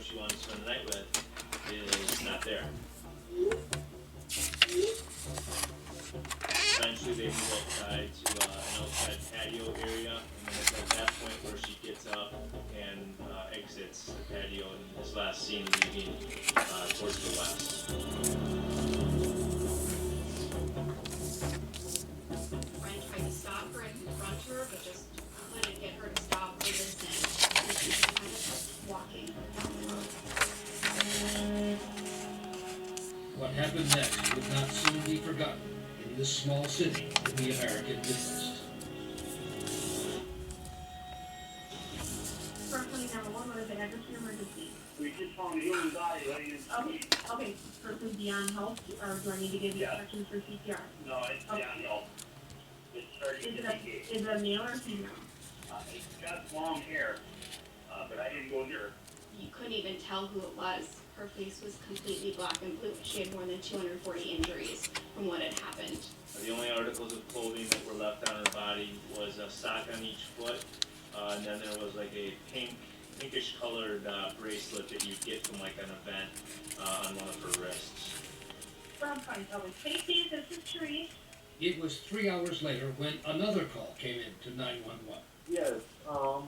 she wanted to spend the night with is not there. Eventually they move outside to an outside patio area, and then it's at that point where she gets up and exits the patio and is last seen leaving towards the west. Brian tried to stop her and confront her, but just couldn't get her to stop or listen. And she just kind of kept walking down the road. What happened next would not soon be forgotten in this small city in the American Midwest. Person number one, what is the address of your emergency? We just found a human body laying in the Okay, street. okay, person beyond help, or do I need to give you instructions for CPR? No, it's beyond help. It's starting to decay. Is it a male or a female? It's got long hair, but I didn't go near her. You couldn't even tell who it was. Her face was completely black and blue. She had more than 240 injuries from what had happened. The only articles of clothing that were left on her body was a sock on each foot, and then there was like a pinkish colored bracelet that you'd get from like an event on one of her wrists. I'm fine, tell me. Safety, this is Therese. It was 3 hours later when another call came in to 911. Yes, how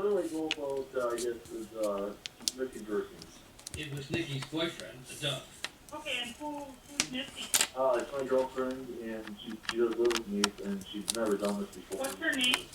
do I go about, I guess, with, missing persons? It was Nikki's boyfriend, Doug. Okay, and who's missing? It's my girlfriend, and she does live with me, and she's never done this before. What's her name?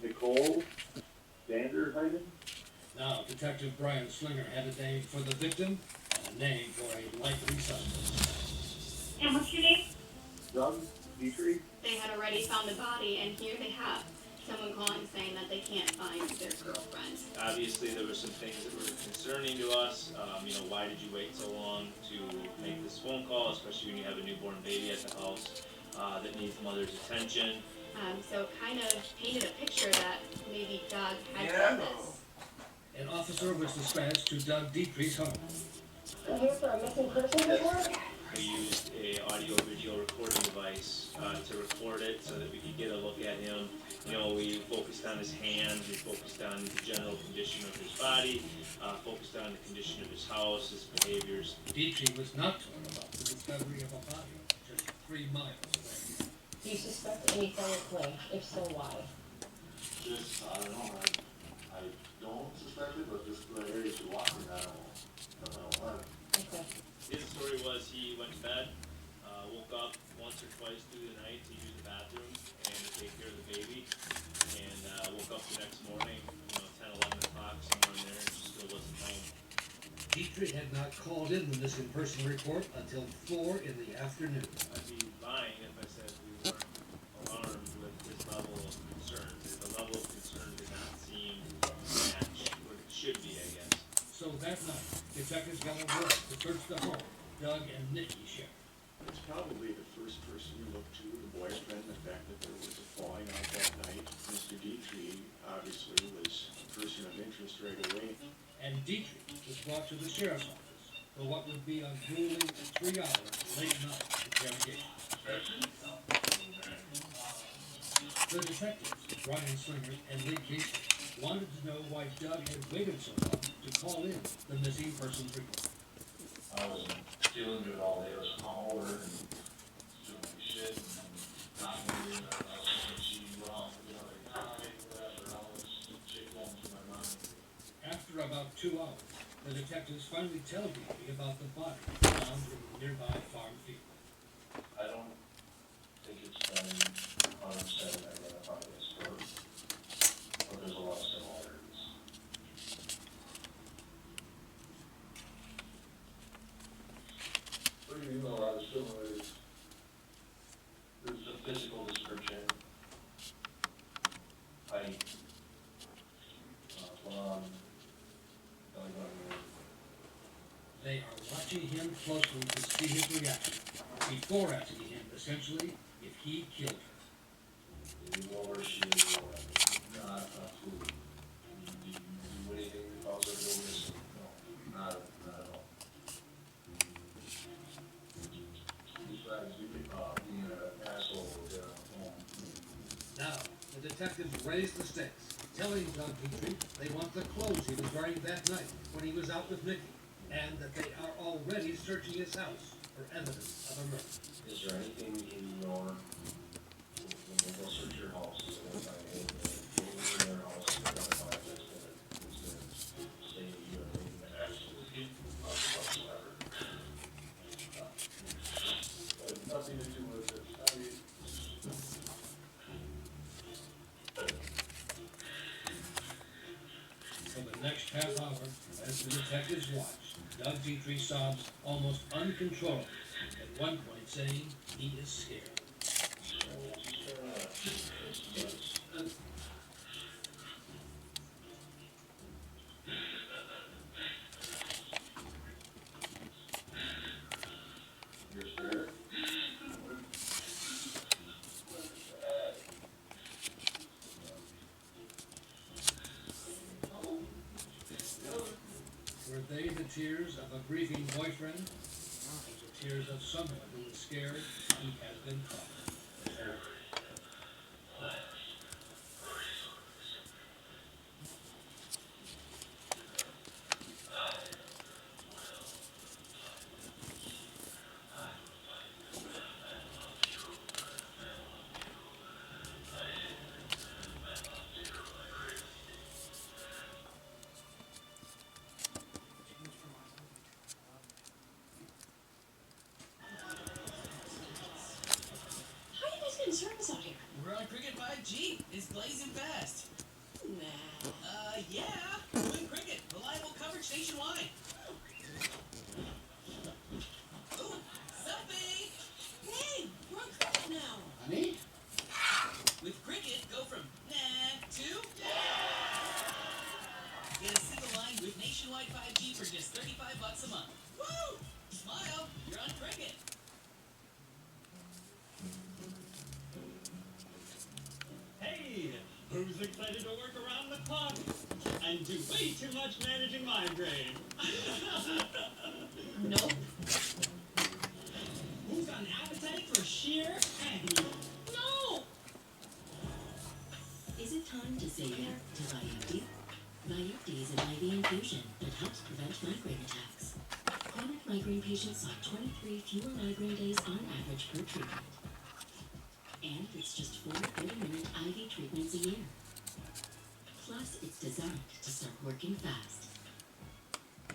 Nicole Vanderheiden? Now, Detective Brian Slinger had a name for the victim and a name for a likely suspect. And what's your name? Doug Dietrich? They had already found the body, and here they have someone calling saying that they can't find their girlfriend. Obviously, there were some things that were concerning to us. Why did you wait so long to make this phone call, especially when you have a newborn baby at the house that needs mother's attention? So it kind of painted a picture that maybe Doug had done this. An officer was dispatched to Doug Dietrich's home. I'm here for a missing person report. We used a audio-video recording device to record it so that we could get a look at him. We focused on his hands, we focused on the general condition of his body, focused on the condition of his house, his behaviors. Dietrich was not told about the discovery of a body just 3 miles away. Do you suspect any foul play? If so, why? Just, I don't know, I don't suspect it, but just the area she walked in, I don't know. Okay. His story was he went to bed, woke up once or twice through the night to use the bathroom and to take care of the baby, and woke up the next morning, 10, 11 o'clock, somewhere in there, and she still wasn't home. Dietrich had not called in the missing person report until 4 in the afternoon. I'd be lying if I said we weren't alarmed with this level of concern. The level of concern did not seem to match what it should be, I guess. So that night, detectives got on work to search the home Doug and Nikki shared. It's probably the first person you look to, the boyfriend, the fact that there was a falling out that night. Mr. Dietrich obviously was a person of interest right away. And Dietrich was brought to the sheriff's office for what would be a grueling 3-hour late-night interrogation. The detectives, Brian Slinger and Lee Casey, wanted to know why Doug had waited so long to call in the missing persons report. I was dealing with it all day, I was hungover and doing my shit and not moving, I was thinking she went off with another guy, whatever, all this shit going through my mind. After about 2 hours, the detectives finally tell Dietrich about the body found in the nearby farm field. I don't think it's been 100% identified as her, but there's a lot of similarities. What do you mean a lot of similarities? There's a physical description, height, blonde, belly button. They are watching him closely to see his reaction before asking him, essentially, if he killed her. You know where she is, or not food. Do you do anything that causes her to go missing? No, not at all. Besides, being an asshole, Now, the detectives raise the stakes telling Doug Petrie they want the clothes he was wearing that night when he was out with Nikki, and that they are already searching his house for evidence of a murder. Is there anything in your, when they go search your house, is there anything in their house that identify that's gonna say you have anything that absolutely whatsoever? Nothing to do with it, I mean. For the next half hour, as the detectives watched, Doug Petrie sobs almost uncontrollably, at one point saying he is scared. You're scared? Were they the tears of a grieving boyfriend, or the tears of someone who is scared he has been caught? How are you guys getting service out here? We're on Cricket 5G. It's blazing fast. Nah. Yeah. Doing Cricket. Reliable coverage nationwide. Ooh, selfie! Hey, we're on Cricket now. Honey? With Cricket, go from nah to get a single line with nationwide 5G for just $35 a month. Woo! Smile, you're on Cricket. Hey, who's excited to work around the clock and do way too much managing my brain? Nope. Who's got an appetite for sheer agony? No! Is it time to say yeah to Vyepti? Vyepti is an IV infusion that helps prevent migraine attacks. Chronic migraine patients saw 23 fewer migraine days on average per treatment. And it's just 4 30-minute IV treatments a year. Plus, it's designed to start working fast.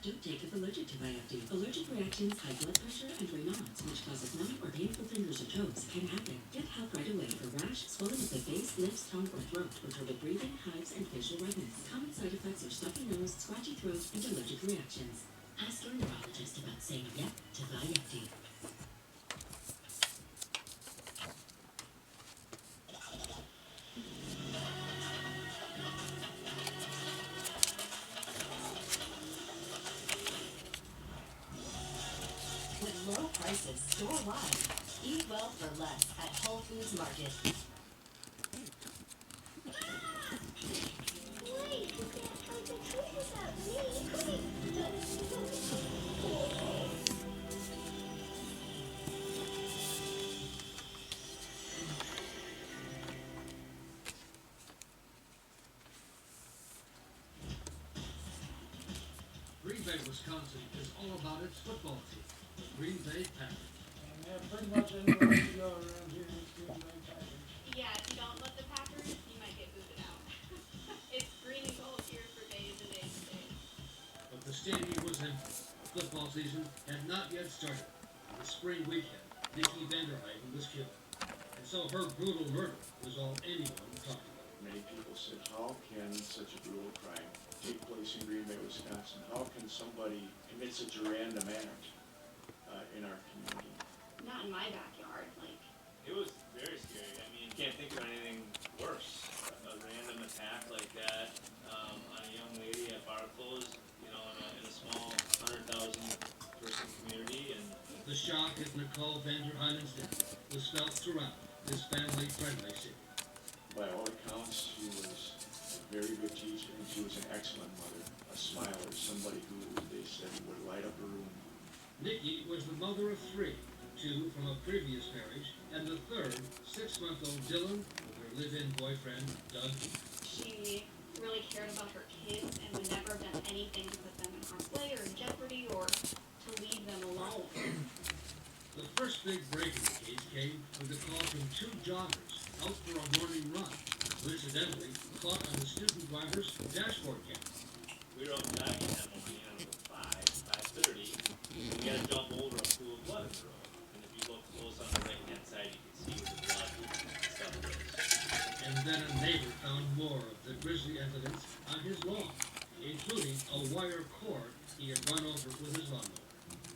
Don't take if allergic to Vyepti. Allergic reactions, high blood pressure, and Raynaud's, which causes numb or painful fingers or toes, can happen. Get help right away for rash, swelling of the face, lips, tongue, or throat, or turbid breathing, hives, and facial redness. Common side effects are stuffy nose, scratchy throat, and allergic reactions. Ask your neurologist about saying yep to Vyepti. With low prices store-wide, eat well for less at Whole Foods Market. Wait, you can't trick or treat without me. Green Bay, Wisconsin is all about its football team, the Green Bay Packers. Yeah, pretty much anywhere you go around here, it's Green Bay Packers. Yeah, if you don't love the Packers, you might get booted out. It's green and gold here for days and days and days. But the stadium was empty. Football season had not yet started. On the spring weekend, Nikki Vanderheiden was killed. And so her brutal murder was all anyone talked about. Many people said, how can such a brutal crime take place in Green Bay, Wisconsin? How can somebody commit such a random act in our community? Not in my backyard, like. It was very scary. I mean, you can't think of anything worse. A random attack like that on a young lady at bar closed, you know, in a small 100,000 person community. And The shock at Nicole Vanderheiden's death was felt throughout this family-friendly city. By all accounts, she was a very good teacher, and she was an excellent mother, a smiler, somebody who, they said, would light up a room. Nikki was the mother of 3, 2 from a previous marriage, and the third, 6-month-old Dylan, with her live-in boyfriend, Doug. She big break in the case came with a call from two joggers out for a morning run, who incidentally caught on the student driver's dashboard cam. We were out jogging that morning at about 5:30. We had to jump over a pool of blood in the road. And if you look close on the right-hand side, you can see where the blood stuff is. And then a neighbor found more of the grisly evidence on his lawn, including a wire cord he had run over with his lawnmower.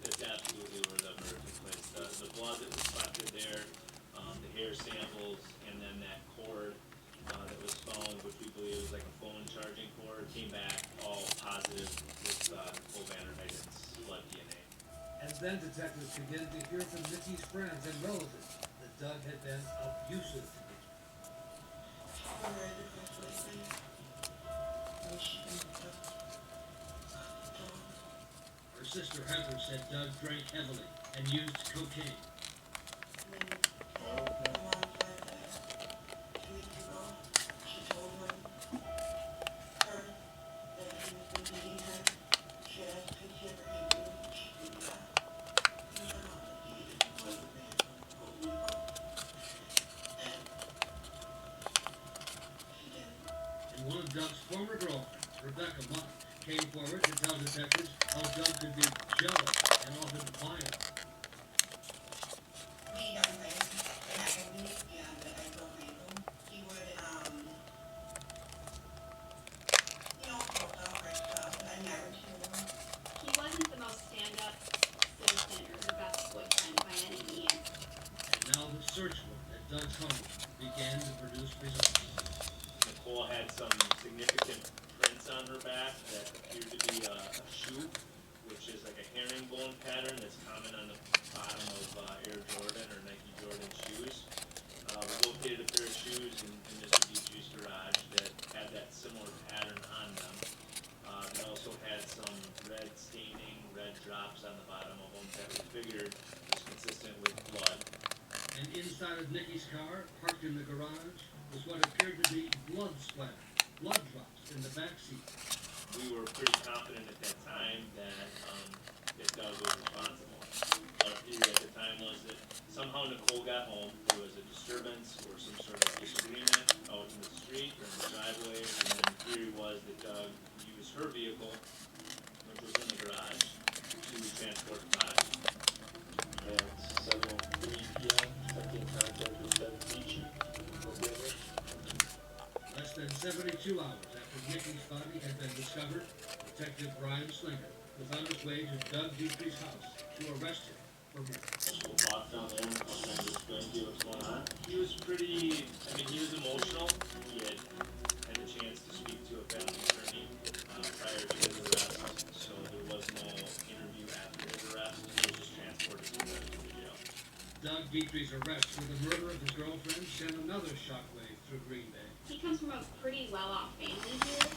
That's absolutely where the murder took place. The blood that was collected there, the hair samples, and then that cord that was found, which we believe was like a phone charging cord, came back all positive with Nicole Vanderheiden's blood DNA. And then detectives began to hear from Nikki's friends and relatives that Doug had been abusive to Nikki. Her sister Heather said Doug drank heavily and used cocaine. And one of Doug's former girlfriends, Rebecca Mott, came forward to tell detectives how Doug could be jealous and often violent. He wasn't the most stand-up citizen or the best boyfriend by any means. And now the search warrant at Doug's home began to produce results. Nicole had some significant prints on her back that appeared to be a shoe, which is like a herringbone pattern that's common on the bottom of Air Jordan or Nike Jordan shoes. We located a pair of shoes in Mr. Dietrich's garage that had that similar pattern on them. They also had some red staining, red drops on the bottom of them that we figured was consistent with blood. And inside of Nikki's car, parked in the garage, was what appeared to be blood splatter, blood drops in the back seat. We were pretty confident at that time that Doug was responsible. Our theory at the time was that somehow Nicole got home, there was a disturbance or some sort of disagreement out in the street or in the driveway, and then the theory was that Doug used her vehicle, which was in the garage, to transport the body. At 7:03 p.m., second contact with Doug Beachy. Less than 72 hours after Nikki's body had been discovered, Detective Brian Slinger was on his way to Doug Dietrich's house to arrest him for murder. We'll walk down there and kind of explain to you what's going on. He was pretty, he was emotional. He had a chance to speak to a family attorney prior to his arrest, so there was no interview after his arrest. He was just transported to the jail. Doug Dietrich's arrest for the murder of his girlfriend sent another shockwave through Green Bay. He comes from a pretty well-off family here.